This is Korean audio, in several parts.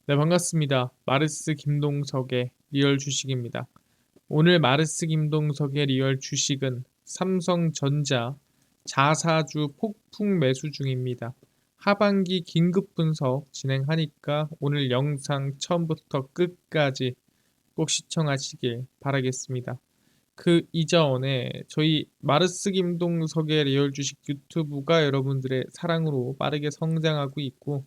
네, 반갑습니다. 마르스 김동석의 리얼 주식입니다. 오늘 마르스 김동석의 리얼 주식은 삼성전자 자사주 폭풍 매수 중입니다. 하반기 긴급 분석 진행하니까 오늘 영상 처음부터 끝까지 꼭 시청하시길 바라겠습니다. 그 이전에 저희 마르스 김동석의 리얼 주식 유튜브가 여러분들의 사랑으로 빠르게 성장하고 있고,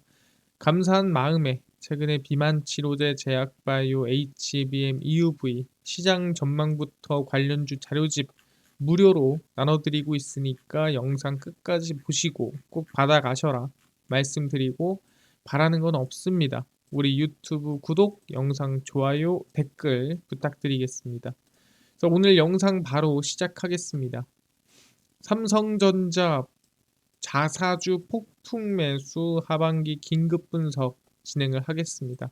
감사한 마음에 최근에 비만 치료제 제약바이오 HBM EUV 시장 전망부터 관련주 자료집 무료로 나눠드리고 있으니까 영상 끝까지 보시고 꼭 받아가셔라 말씀드리고, 바라는 건 없습니다. 우리 유튜브 구독, 영상 좋아요, 댓글 부탁드리겠습니다. 그래서 오늘 영상 바로 시작하겠습니다. 삼성전자 자사주 폭풍 매수 하반기 긴급 분석 진행을 하겠습니다.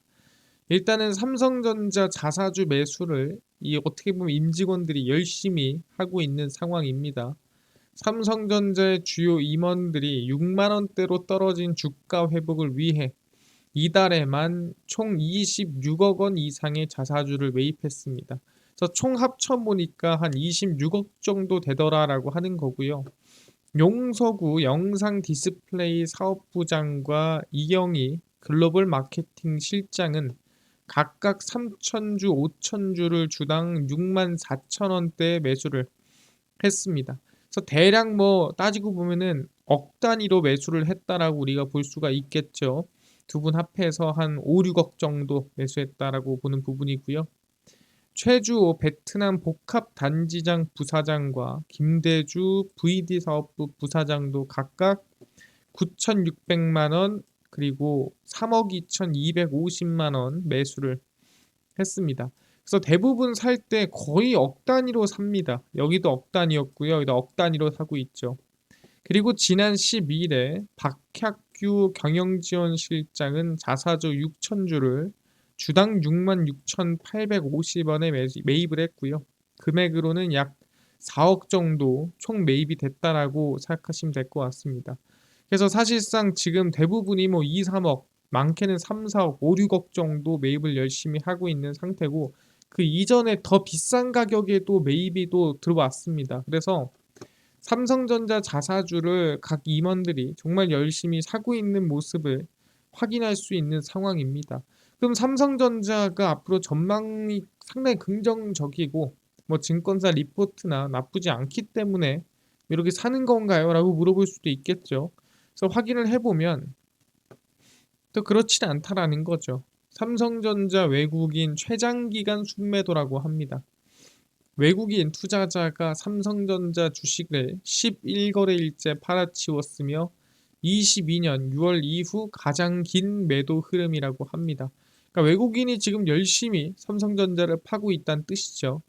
일단은 삼성전자 자사주 매수를 어떻게 보면 임직원들이 열심히 하고 있는 상황입니다. 삼성전자의 주요 임원들이 6만 원대로 떨어진 주가 회복을 위해 이달에만 총 26억 원 이상의 자사주를 매입했습니다. 그래서 총 합쳐 보니까 한 26억 정도 되더라라고 하는 거고요. 용서구 영상 디스플레이 사업부장과 이영희 글로벌 마케팅 실장은 각각 3천주, 5천주를 주당 6만 4천 원대에 매수를 했습니다. 그래서 대략 따지고 보면은 억 단위로 매수를 했다라고 우리가 볼 수가 있겠죠. 두 분 합해서 한 5, 6억 정도 매수했다라고 보는 부분이고요. 최주호 베트남 복합단지장 부사장과 김대주 VD 사업부 부사장도 각각 9,600만 원 그리고 3억 2,250만 원 매수를 했습니다. 그래서 대부분 살 때 거의 억 단위로 삽니다. 여기도 억 단위였고요. 여기도 억 단위로 사고 있죠. 그리고 지난 12일에 박학규 경영지원실장은 자사주 6천주를 주당 66,850원에 매입을 했고요. 금액으로는 약 4억 정도 총 매입이 됐다라고 생각하시면 될 것 같습니다. 그래서 사실상 지금 대부분이 2, 3억, 많게는 3, 4억, 5, 6억 정도 매입을 열심히 하고 있는 상태고, 그 이전에 더 비싼 가격에도 매입이 또 들어왔습니다. 그래서 삼성전자 자사주를 각 임원들이 정말 열심히 사고 있는 모습을 확인할 수 있는 상황입니다. 그럼 삼성전자가 앞으로 전망이 상당히 긍정적이고 증권사 리포트나 나쁘지 않기 때문에 이렇게 사는 건가요? 라고 물어볼 수도 있겠죠. 그래서 확인을 해보면 또 그렇지는 않다라는 거죠. 삼성전자 외국인 최장기간 순매도라고 합니다. 외국인 투자자가 삼성전자 주식을 11거래일째 팔아치웠으며 22년 6월 이후 가장 긴 매도 흐름이라고 합니다. 그러니까 외국인이 지금 열심히 삼성전자를 파고 있다는 뜻이죠.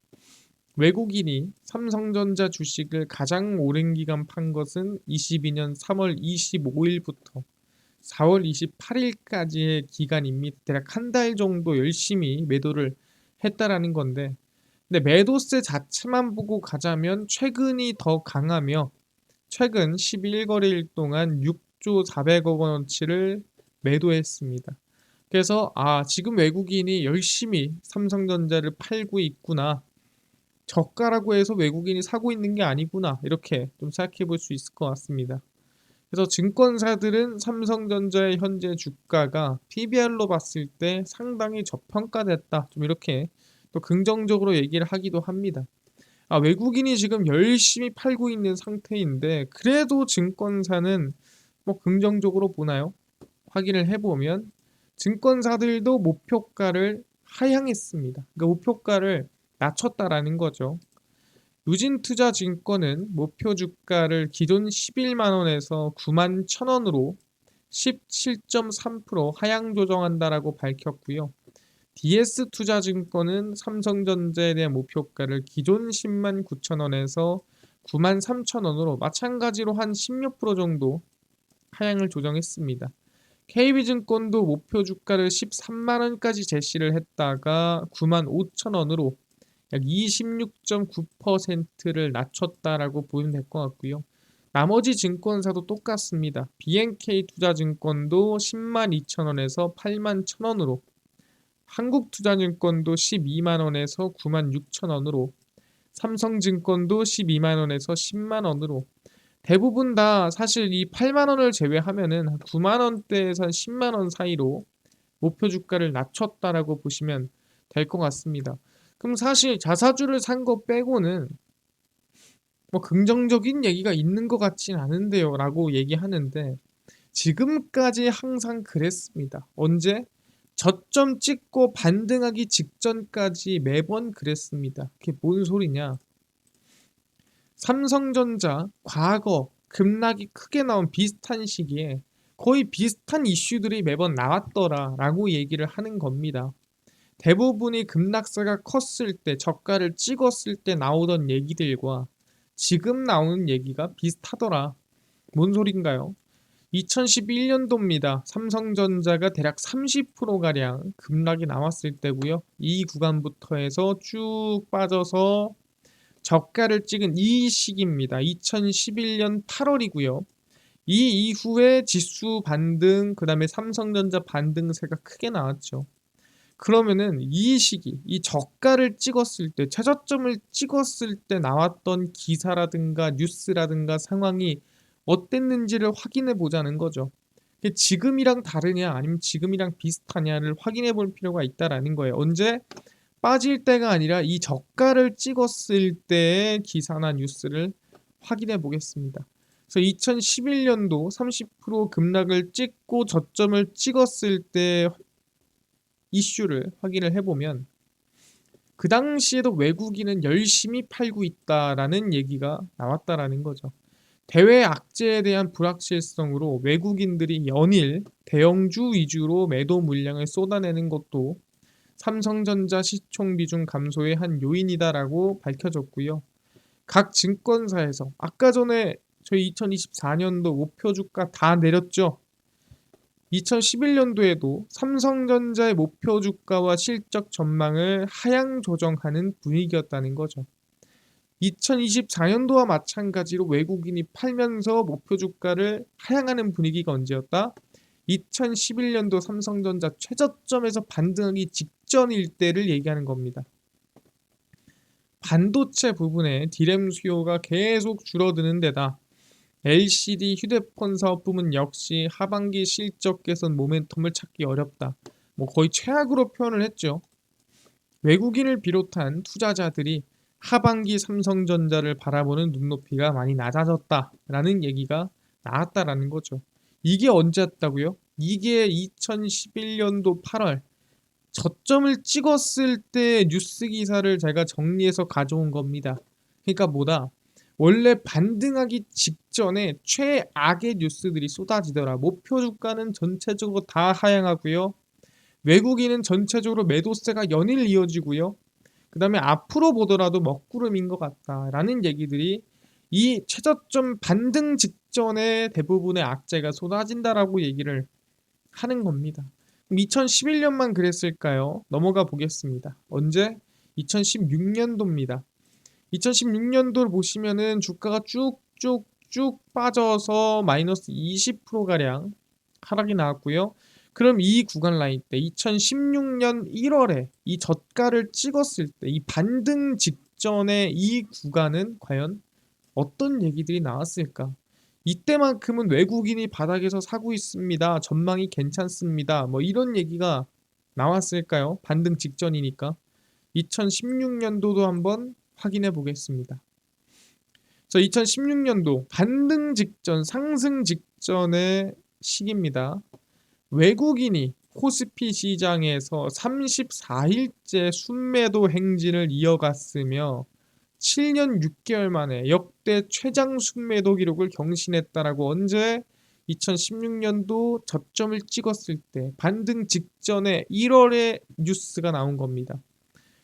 외국인이 삼성전자 주식을 가장 오랜 기간 판 것은 22년 3월 25일부터 4월 28일까지의 기간입니다. 대략 한 달 정도 열심히 매도를 했다라는 건데, 근데 매도세 자체만 보고 가자면 최근이 더 강하며 최근 11거래일 동안 6조 400억 원어치를 매도했습니다. 그래서 지금 외국인이 열심히 삼성전자를 팔고 있구나. 저가라고 해서 외국인이 사고 있는 게 아니구나. 이렇게 좀 생각해 볼 수 있을 것 같습니다. 그래서 증권사들은 삼성전자의 현재 주가가 PBR로 봤을 때 상당히 저평가됐다. 좀 이렇게 또 긍정적으로 얘기를 하기도 합니다. 외국인이 지금 열심히 팔고 있는 상태인데 그래도 증권사는 긍정적으로 보나요? 확인을 해보면 증권사들도 목표가를 하향했습니다. 그러니까 목표가를 낮췄다라는 거죠. 유진투자증권은 목표 주가를 기존 11만 원에서 9만 1,000원으로 17.3% 하향 조정한다라고 밝혔고요. DS투자증권은 삼성전자에 대한 목표가를 기존 10만 9천 원에서 9만 3천 원으로 마찬가지로 한 10몇 프로 정도 하향을 조정했습니다. KB증권도 목표 주가를 13만 원까지 제시를 했다가 9만 5천 원으로 약 26.9%를 낮췄다라고 보면 될 것 같고요. 나머지 증권사도 똑같습니다. BNK 투자증권도 102,000원에서 81,000원으로, 한국투자증권도 120,000원에서 96,000원으로, 삼성증권도 120,000원에서 100,000원으로, 대부분 다 사실 이 80,000원을 제외하면은 한 90,000원대에서 한 100,000원 사이로 목표 주가를 낮췄다라고 보시면 될 것 같습니다. 그럼 사실 자사주를 산 거 빼고는 뭐 긍정적인 얘기가 있는 것 같진 않은데요 라고 얘기하는데, 지금까지 항상 그랬습니다. 언제? 저점 찍고 반등하기 직전까지 매번 그랬습니다. 그게 뭔 소리냐? 삼성전자 과거 급락이 크게 나온 비슷한 시기에 거의 비슷한 이슈들이 매번 나왔더라 라고 얘기를 하는 겁니다. 대부분이 급락세가 컸을 때, 저가를 찍었을 때 나오던 얘기들과 지금 나오는 얘기가 비슷하더라. 뭔 소린가요? 2011년도입니다. 삼성전자가 대략 30%가량 급락이 나왔을 때고요. 이 구간부터 해서 쭉 빠져서 저가를 찍은 이 시기입니다. 2011년 8월이고요. 이 이후에 지수 반등, 그 다음에 삼성전자 반등세가 크게 나왔죠. 그러면은 이 시기, 이 저가를 찍었을 때, 최저점을 찍었을 때 나왔던 기사라든가 뉴스라든가 상황이 어땠는지를 확인해 보자는 거죠. 지금이랑 다르냐 아니면 지금이랑 비슷하냐를 확인해 볼 필요가 있다라는 거예요. 언제? 빠질 때가 아니라 이 저가를 찍었을 때의 기사나 뉴스를 확인해 보겠습니다. 그래서 2011년도 30% 급락을 찍고 저점을 찍었을 때 이슈를 확인을 해보면, 그 당시에도 외국인은 열심히 팔고 있다라는 얘기가 나왔다라는 거죠. 대외 악재에 대한 불확실성으로 외국인들이 연일 대형주 위주로 매도 물량을 쏟아내는 것도 삼성전자 시총 비중 감소의 한 요인이다라고 밝혀졌고요. 각 증권사에서 아까 전에 저희 2024년도 목표 주가 다 내렸죠. 2011년도에도 삼성전자의 목표 주가와 실적 전망을 하향 조정하는 분위기였다는 거죠. 2024년도와 마찬가지로 외국인이 팔면서 목표 주가를 하향하는 분위기가 언제였다? 2011년도 삼성전자 최저점에서 반등하기 직전일 때를 얘기하는 겁니다. 반도체 부분에 디램 수요가 계속 줄어드는 데다 LCD 휴대폰 사업 부문 역시 하반기 실적 개선 모멘텀을 찾기 어렵다. 뭐 거의 최악으로 표현을 했죠. 외국인을 비롯한 투자자들이 하반기 삼성전자를 바라보는 눈높이가 많이 낮아졌다라는 얘기가 나왔다라는 거죠. 이게 언제였다고요? 이게 2011년도 8월 저점을 찍었을 때 뉴스 기사를 제가 정리해서 가져온 겁니다. 그러니까 뭐다? 원래 반등하기 직전에 최악의 뉴스들이 쏟아지더라. 목표 주가는 전체적으로 다 하향하고요. 외국인은 전체적으로 매도세가 연일 이어지고요. 그 다음에 앞으로 보더라도 먹구름인 것 같다라는 얘기들이 이 최저점 반등 직전에 대부분의 악재가 쏟아진다라고 얘기를 하는 겁니다. 그럼 2011년만 그랬을까요? 넘어가 보겠습니다. 언제? 2016년도입니다. 2016년도를 보시면은 주가가 쭉쭉쭉 빠져서 마이너스 20%가량 하락이 나왔고요. 그럼 이 구간 라인 때 2016년 1월에 이 저가를 찍었을 때 이 반등 직전에 이 구간은 과연 어떤 얘기들이 나왔을까? 이때만큼은 외국인이 바닥에서 사고 있습니다. 전망이 괜찮습니다. 뭐 이런 얘기가 나왔을까요? 반등 직전이니까. 2016년도도 한번 확인해 보겠습니다. 그래서 2016년도 반등 직전, 상승 직전의 시기입니다. 외국인이 코스피 시장에서 34일째 순매도 행진을 이어갔으며 7년 6개월 만에 역대 최장 순매도 기록을 경신했다라고, 언제? 2016년도 저점을 찍었을 때 반등 직전에 1월에 뉴스가 나온 겁니다.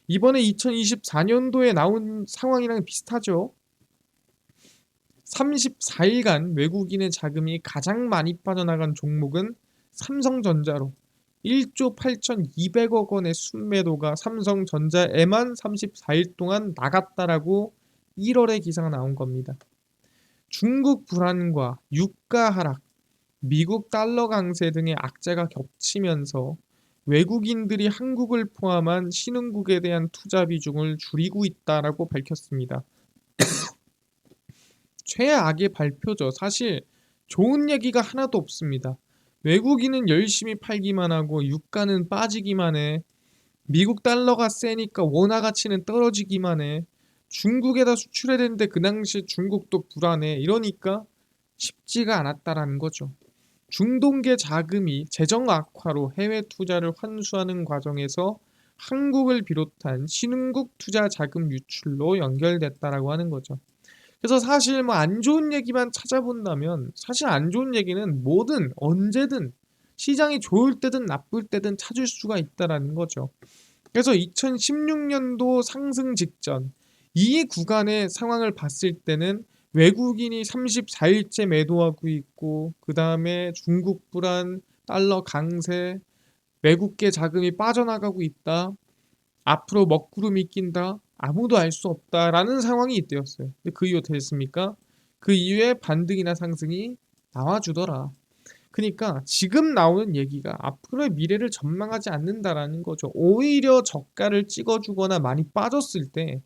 이번에 2024년도에 나온 상황이랑 비슷하죠. 34일간 외국인의 자금이 가장 많이 빠져나간 종목은 삼성전자로 1조 8,200억 원의 순매도가 삼성전자에만 34일 동안 나갔다라고 1월에 기사가 나온 겁니다. 중국 불안과 유가 하락, 미국 달러 강세 등의 악재가 겹치면서 외국인들이 한국을 포함한 신흥국에 대한 투자 비중을 줄이고 있다라고 밝혔습니다. 최악의 발표죠. 사실 좋은 얘기가 하나도 없습니다. 외국인은 열심히 팔기만 하고 유가는 빠지기만 해. 미국 달러가 세니까 원화 가치는 떨어지기만 해. 중국에다 수출해야 되는데 그 당시에 중국도 불안해. 이러니까 쉽지가 않았다라는 거죠. 중동계 자금이 재정 악화로 해외 투자를 환수하는 과정에서 한국을 비롯한 신흥국 투자 자금 유출로 연결됐다라고 하는 거죠. 그래서 사실 뭐 안 좋은 얘기만 찾아본다면 사실 안 좋은 얘기는 뭐든 언제든 시장이 좋을 때든 나쁠 때든 찾을 수가 있다라는 거죠. 그래서 2016년도 상승 직전 이 구간의 상황을 봤을 때는 외국인이 34일째 매도하고 있고 그 다음에 중국 불안, 달러 강세, 외국계 자금이 빠져나가고 있다. 앞으로 먹구름이 낀다. 아무도 알 수 없다라는 상황이 이때였어요. 근데 그 이후 어떻게 됐습니까? 그 이후에 반등이나 상승이 나와주더라. 그러니까 지금 나오는 얘기가 앞으로의 미래를 전망하지 않는다라는 거죠. 오히려 저가를 찍어주거나 많이 빠졌을 때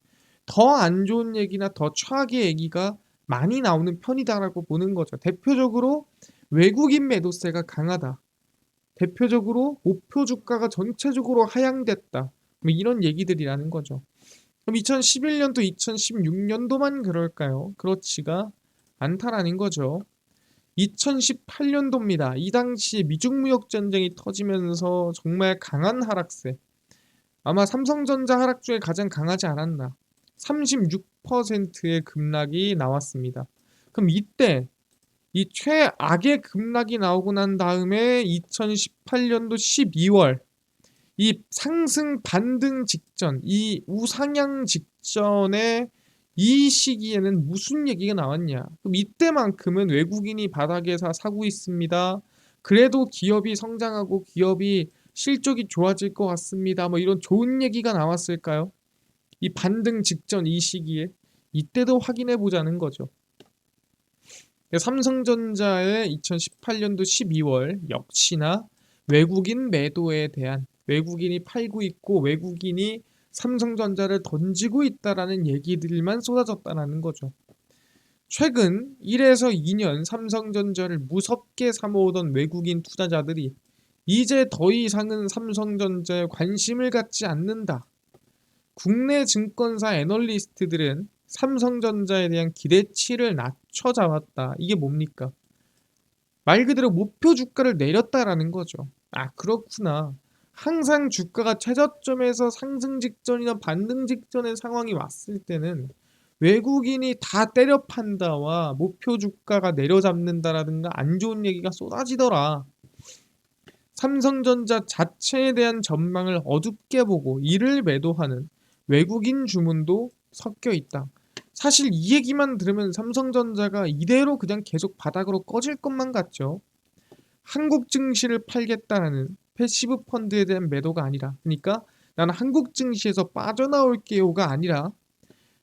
더 안 좋은 얘기나 더 최악의 얘기가 많이 나오는 편이다라고 보는 거죠. 대표적으로 외국인 매도세가 강하다. 대표적으로 목표 주가가 전체적으로 하향됐다. 뭐 이런 얘기들이라는 거죠. 그럼 2011년도, 2016년도만 그럴까요? 그렇지가 않다라는 거죠. 2018년도입니다. 이 당시 미중 무역 전쟁이 터지면서 정말 강한 하락세. 아마 삼성전자 하락 중에 가장 강하지 않았나. 36%의 급락이 나왔습니다. 그럼 이때 이 최악의 급락이 나오고 난 다음에 2018년도 12월 이 상승 반등 직전, 이 우상향 직전에 이 시기에는 무슨 얘기가 나왔냐? 그럼 이때만큼은 외국인이 바닥에서 사고 있습니다. 그래도 기업이 성장하고 기업이 실적이 좋아질 것 같습니다. 뭐 이런 좋은 얘기가 나왔을까요? 이 반등 직전 이 시기에 이때도 확인해 보자는 거죠. 삼성전자의 2018년도 12월 역시나 외국인 매도에 대한 외국인이 팔고 있고 외국인이 삼성전자를 던지고 있다라는 얘기들만 쏟아졌다라는 거죠. 최근 1에서 2년 삼성전자를 무섭게 사모으던 외국인 투자자들이 이제 더 이상은 삼성전자에 관심을 갖지 않는다. 국내 증권사 애널리스트들은 삼성전자에 대한 기대치를 낮춰 잡았다. 이게 뭡니까? 말 그대로 목표 주가를 내렸다라는 거죠. 아, 그렇구나. 항상 주가가 최저점에서 상승 직전이나 반등 직전의 상황이 왔을 때는 외국인이 다 때려 판다와 목표 주가가 내려잡는다라든가 안 좋은 얘기가 쏟아지더라. 삼성전자 자체에 대한 전망을 어둡게 보고 이를 매도하는 외국인 주문도 섞여 있다. 사실 이 얘기만 들으면 삼성전자가 이대로 그냥 계속 바닥으로 꺼질 것만 같죠. 한국 증시를 팔겠다는 패시브 펀드에 대한 매도가 아니라, 그러니까 나는 한국 증시에서 빠져나올게요가 아니라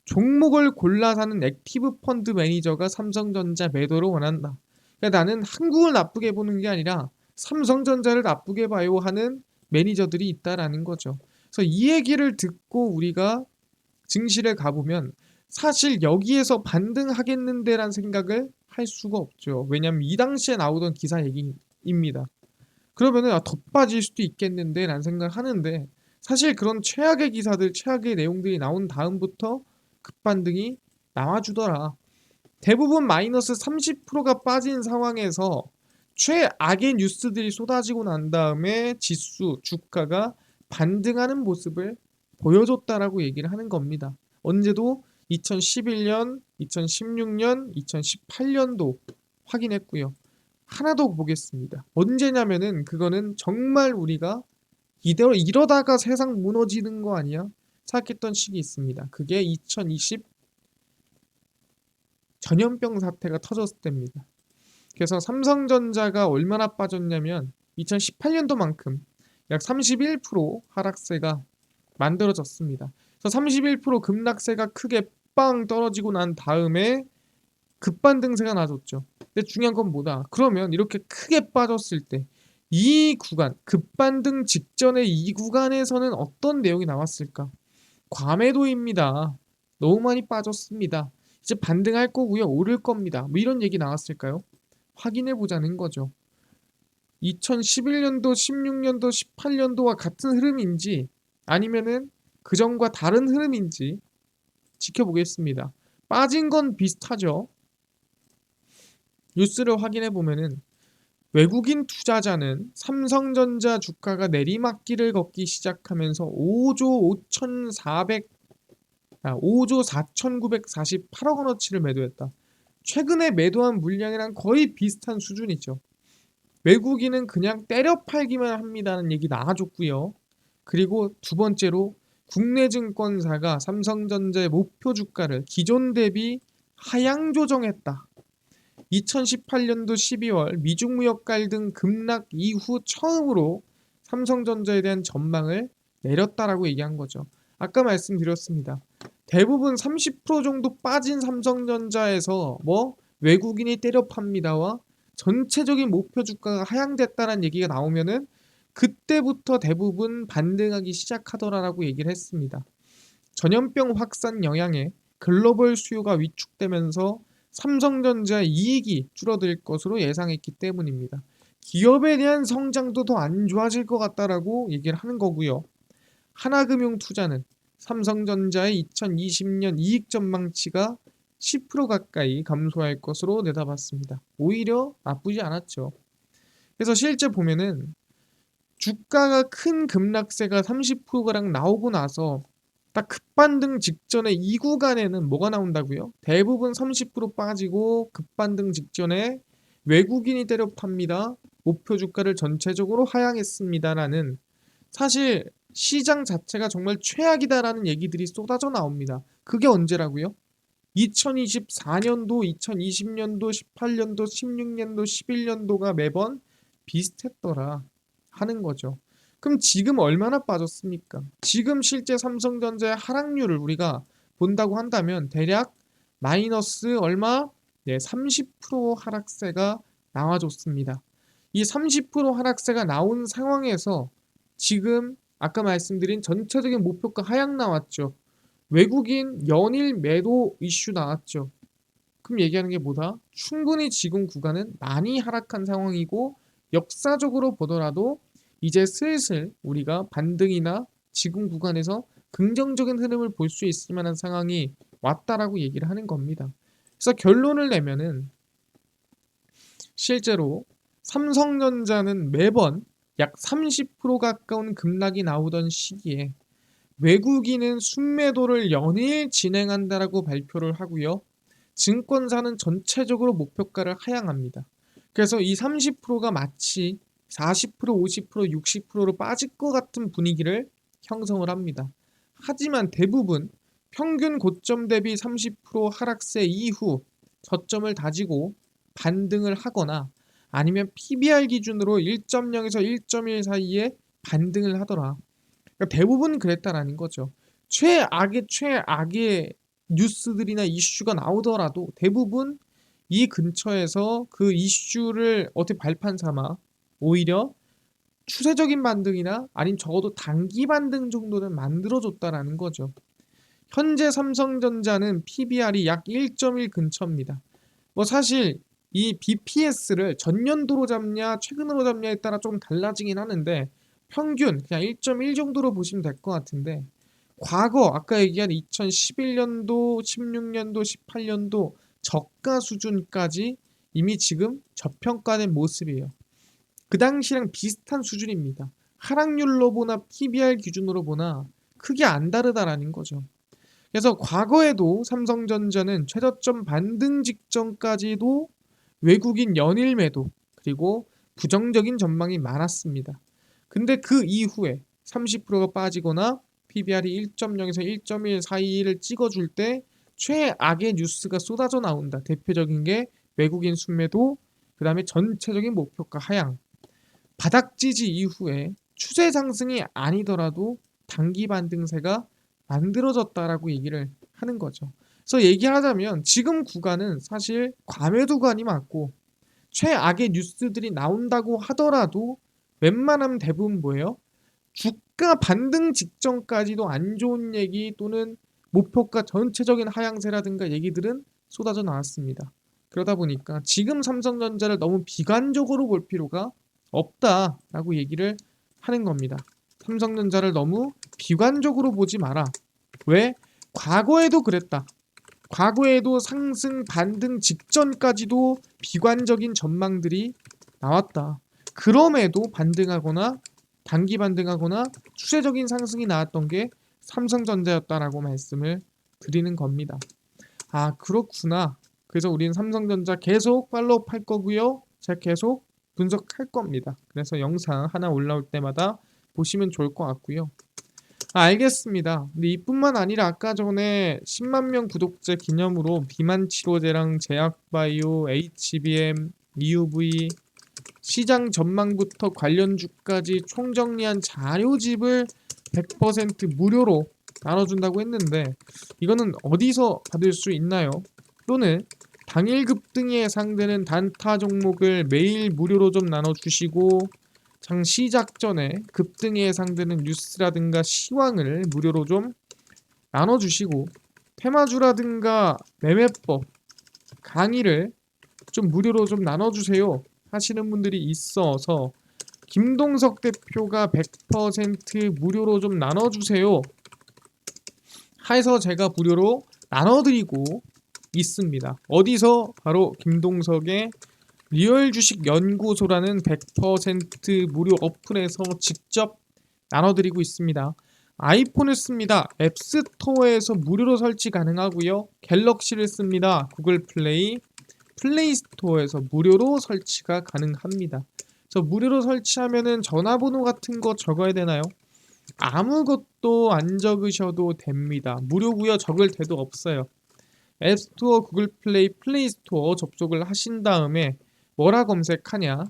종목을 골라 사는 액티브 펀드 매니저가 삼성전자 매도를 원한다. 그러니까 나는 한국을 나쁘게 보는 게 아니라 삼성전자를 나쁘게 봐요 하는 매니저들이 있다라는 거죠. 그래서 이 얘기를 듣고 우리가 증시를 가보면 사실 여기에서 반등하겠는데란 생각을 할 수가 없죠. 왜냐하면 이 당시에 나오던 기사 얘기입니다. 그러면은 더 빠질 수도 있겠는데 라는 생각을 하는데 사실 그런 최악의 기사들, 최악의 내용들이 나온 다음부터 급반등이 나와주더라. 대부분 마이너스 30%가 빠진 상황에서 최악의 뉴스들이 쏟아지고 난 다음에 지수, 주가가 반등하는 모습을 보여줬다라고 얘기를 하는 겁니다. 언제도 2011년, 2016년, 2018년도 확인했고요. 하나 더 보겠습니다. 언제냐면은 그거는 정말 우리가 이러다가 세상 무너지는 거 아니야? 생각했던 시기 있습니다. 그게 2020 전염병 사태가 터졌을 때입니다. 그래서 삼성전자가 얼마나 빠졌냐면 2018년도만큼 약 31% 하락세가 만들어졌습니다. 그래서 31% 급락세가 크게 빵 떨어지고 난 다음에 급반등세가 나줬죠. 근데 중요한 건 뭐다? 그러면 이렇게 크게 빠졌을 때 이 구간, 급반등 직전의 이 구간에서는 어떤 내용이 나왔을까? 과매도입니다. 너무 많이 빠졌습니다. 이제 반등할 거고요. 오를 겁니다. 뭐 이런 얘기 나왔을까요? 확인해 보자는 거죠. 2011년도, 16년도, 18년도와 같은 흐름인지 아니면은 그전과 다른 흐름인지 지켜보겠습니다. 빠진 건 비슷하죠. 뉴스를 확인해 보면은 외국인 투자자는 삼성전자 주가가 내리막길을 걷기 시작하면서 5조 4,948억 원어치를 매도했다. 최근에 매도한 물량이랑 거의 비슷한 수준이죠. 외국인은 그냥 때려 팔기만 합니다는 얘기 나와줬고요. 그리고 두 번째로 국내 증권사가 삼성전자의 목표 주가를 기존 대비 하향 조정했다. 2018년도 12월 미중 무역 갈등 급락 이후 처음으로 삼성전자에 대한 전망을 내렸다라고 얘기한 거죠. 아까 말씀드렸습니다. 대부분 30% 정도 빠진 삼성전자에서 뭐 외국인이 때려 팝니다와 전체적인 목표 주가가 하향됐다는 얘기가 나오면은 그때부터 대부분 반등하기 시작하더라라고 얘기를 했습니다. 전염병 확산 영향에 글로벌 수요가 위축되면서 삼성전자의 이익이 줄어들 것으로 예상했기 때문입니다. 기업에 대한 성장도 더 안 좋아질 것 같다라고 얘기를 하는 거고요. 하나금융투자는 삼성전자의 2020년 이익 전망치가 10% 가까이 감소할 것으로 내다봤습니다. 오히려 나쁘지 않았죠. 그래서 실제 보면은 주가가 큰 급락세가 30%가량 나오고 나서 딱 급반등 직전에 이 구간에는 뭐가 나온다고요? 대부분 30% 빠지고 급반등 직전에 외국인이 때려 팝니다. 목표 주가를 전체적으로 하향했습니다라는 사실 시장 자체가 정말 최악이다라는 얘기들이 쏟아져 나옵니다. 그게 언제라고요? 2024년도, 2020년도, 18년도, 16년도, 11년도가 매번 비슷했더라 하는 거죠. 그럼 지금 얼마나 빠졌습니까? 지금 실제 삼성전자의 하락률을 우리가 본다고 한다면 대략 마이너스 얼마? 네, 30% 하락세가 나와줬습니다. 이 30% 하락세가 나온 상황에서 지금 아까 말씀드린 전체적인 목표가 하향 나왔죠. 외국인 연일 매도 이슈 나왔죠. 그럼 얘기하는 게 뭐다? 충분히 지금 구간은 많이 하락한 상황이고 역사적으로 보더라도 이제 슬슬 우리가 반등이나 지금 구간에서 긍정적인 흐름을 볼 수 있을 만한 상황이 왔다라고 얘기를 하는 겁니다. 그래서 결론을 내면은 실제로 삼성전자는 매번 약 30% 가까운 급락이 나오던 시기에 외국인은 순매도를 연일 진행한다라고 발표를 하고요. 증권사는 전체적으로 목표가를 하향합니다. 그래서 이 30%가 마치 40%, 50%, 60%로 빠질 것 같은 분위기를 형성을 합니다. 하지만 대부분 평균 고점 대비 30% 하락세 이후 저점을 다지고 반등을 하거나 아니면 PBR 기준으로 1.0에서 1.1 사이에 반등을 하더라. 그러니까 대부분 그랬다라는 거죠. 최악의 뉴스들이나 이슈가 나오더라도 대부분 이 근처에서 그 이슈를 어떻게 발판 삼아 오히려 추세적인 반등이나 아니면 적어도 단기 반등 정도는 만들어줬다라는 거죠. 현재 삼성전자는 PBR이 약 1.1 근처입니다. 뭐 사실 이 BPS를 전년도로 잡냐 최근으로 잡냐에 따라 좀 달라지긴 하는데 평균 그냥 1.1 정도로 보시면 될 것 같은데 과거 아까 얘기한 2011년도, 16년도, 18년도 저가 수준까지 이미 지금 저평가된 모습이에요. 그 당시랑 비슷한 수준입니다. 하락률로 보나 PBR 기준으로 보나 크게 안 다르다라는 거죠. 그래서 과거에도 삼성전자는 최저점 반등 직전까지도 외국인 연일 매도 그리고 부정적인 전망이 많았습니다. 근데 그 이후에 30%가 빠지거나 PBR이 1.0에서 1.1 사이를 찍어줄 때 최악의 뉴스가 쏟아져 나온다. 대표적인 게 외국인 순매도, 그 다음에 전체적인 목표가 하향. 바닥 지지 이후에 추세 상승이 아니더라도 단기 반등세가 만들어졌다라고 얘기를 하는 거죠. 그래서 얘기하자면 지금 구간은 사실 과매도 구간이 맞고 최악의 뉴스들이 나온다고 하더라도 웬만하면 대부분 뭐예요? 주가 반등 직전까지도 안 좋은 얘기 또는 목표가 전체적인 하향세라든가 얘기들은 쏟아져 나왔습니다. 그러다 보니까 지금 삼성전자를 너무 비관적으로 볼 필요가 없다라고 얘기를 하는 겁니다. 삼성전자를 너무 비관적으로 보지 마라. 왜? 과거에도 그랬다. 과거에도 상승 반등 직전까지도 비관적인 전망들이 나왔다. 그럼에도 반등하거나 단기 반등하거나 추세적인 상승이 나왔던 게 삼성전자였다라고 말씀을 드리는 겁니다. 아, 그렇구나. 그래서 우리는 삼성전자 계속 팔로우 할 거고요. 제가 계속 분석할 겁니다. 그래서 영상 하나 올라올 때마다 보시면 좋을 것 같고요. 알겠습니다. 근데 이뿐만 아니라 아까 전에 10만 명 구독자 기념으로 비만 치료제랑 제약바이오, HBM, EUV 시장 전망부터 관련주까지 총정리한 자료집을 100% 무료로 나눠준다고 했는데 이거는 어디서 받을 수 있나요? 또는 당일 급등에 해당되는 단타 종목을 매일 무료로 좀 나눠주시고 장 시작 전에 급등에 해당되는 뉴스라든가 시황을 무료로 좀 나눠주시고 테마주라든가 매매법 강의를 좀 무료로 좀 나눠주세요 하시는 분들이 있어서 김동석 대표가 100% 무료로 좀 나눠주세요 해서 제가 무료로 나눠드리고 있습니다. 어디서? 바로 김동석의 리얼 주식 연구소라는 100% 무료 어플에서 직접 나눠드리고 있습니다. 아이폰을 씁니다. 앱스토어에서 무료로 설치 가능하고요. 갤럭시를 씁니다. 구글 플레이, 플레이스토어에서 무료로 설치가 가능합니다. 그래서 무료로 설치하면은 전화번호 같은 거 적어야 되나요? 아무것도 안 적으셔도 됩니다. 무료고요. 적을 데도 없어요. 앱스토어, 구글 플레이, 플레이스토어 접속을 하신 다음에 뭐라 검색하냐?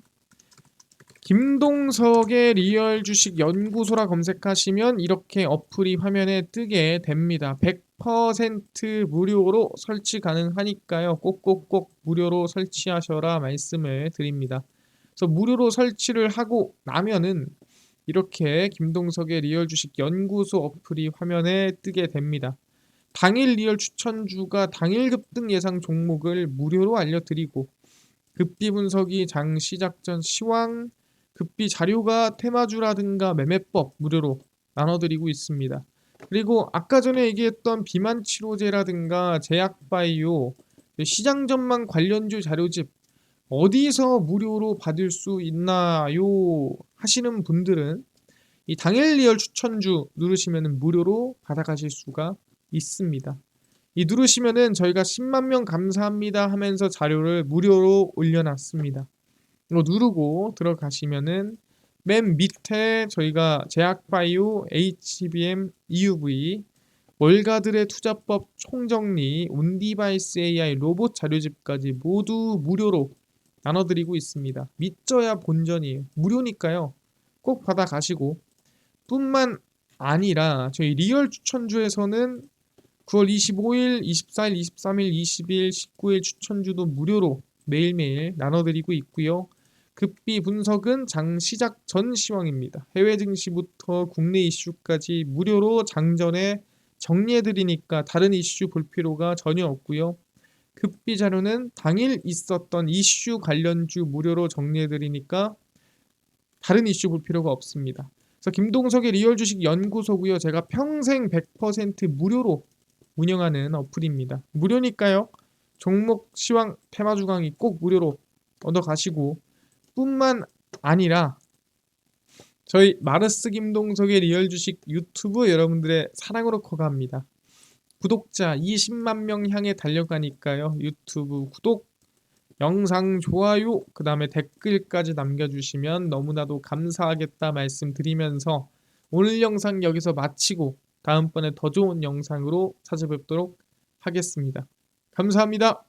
김동석의 리얼 주식 연구소라 검색하시면 이렇게 어플이 화면에 뜨게 됩니다. 100% 무료로 설치 가능하니까요. 꼭꼭꼭 무료로 설치하셔라 말씀을 드립니다. 그래서 무료로 설치를 하고 나면은 이렇게 김동석의 리얼 주식 연구소 어플이 화면에 뜨게 됩니다. 당일 리얼 추천주가 당일 급등 예상 종목을 무료로 알려드리고 급비 분석이 장 시작 전 시황, 급비 자료가 테마주라든가 매매법 무료로 나눠드리고 있습니다. 그리고 아까 전에 얘기했던 비만 치료제라든가 제약바이오 시장 전망 관련주 자료집 어디서 무료로 받을 수 있나요? 하시는 분들은 이 당일 리얼 추천주 누르시면 무료로 받아가실 수가 있습니다. 이 누르시면은 저희가 10만 명 감사합니다 하면서 자료를 무료로 올려놨습니다. 이거 누르고 들어가시면은 맨 밑에 저희가 제약바이오, HBM, EUV, 월가들의 투자법 총정리, 온디바이스 AI 로봇 자료집까지 모두 무료로 나눠드리고 있습니다. 믿져야 본전이에요. 무료니까요. 꼭 받아가시고 뿐만 아니라 저희 리얼 추천주에서는 9월 25일, 24일, 23일, 20일, 19일 추천주도 무료로 매일매일 나눠드리고 있고요. 급비 분석은 장 시작 전 시황입니다. 해외 증시부터 국내 이슈까지 무료로 장전에 정리해드리니까 다른 이슈 볼 필요가 전혀 없고요. 급비 자료는 당일 있었던 이슈 관련주 무료로 정리해드리니까 다른 이슈 볼 필요가 없습니다. 그래서 김동석의 리얼 주식 연구소고요. 제가 평생 100% 무료로 운영하는 어플입니다. 무료니까요. 종목 시황 테마주 강의 꼭 무료로 얻어가시고 뿐만 아니라 저희 마르스 김동석의 리얼 주식 유튜브 여러분들의 사랑으로 커갑니다. 구독자 20만 명 향해 달려가니까요. 유튜브 구독, 영상 좋아요, 그 다음에 댓글까지 남겨주시면 너무나도 감사하겠다 말씀드리면서 오늘 영상 여기서 마치고 다음번에 더 좋은 영상으로 찾아뵙도록 하겠습니다. 감사합니다.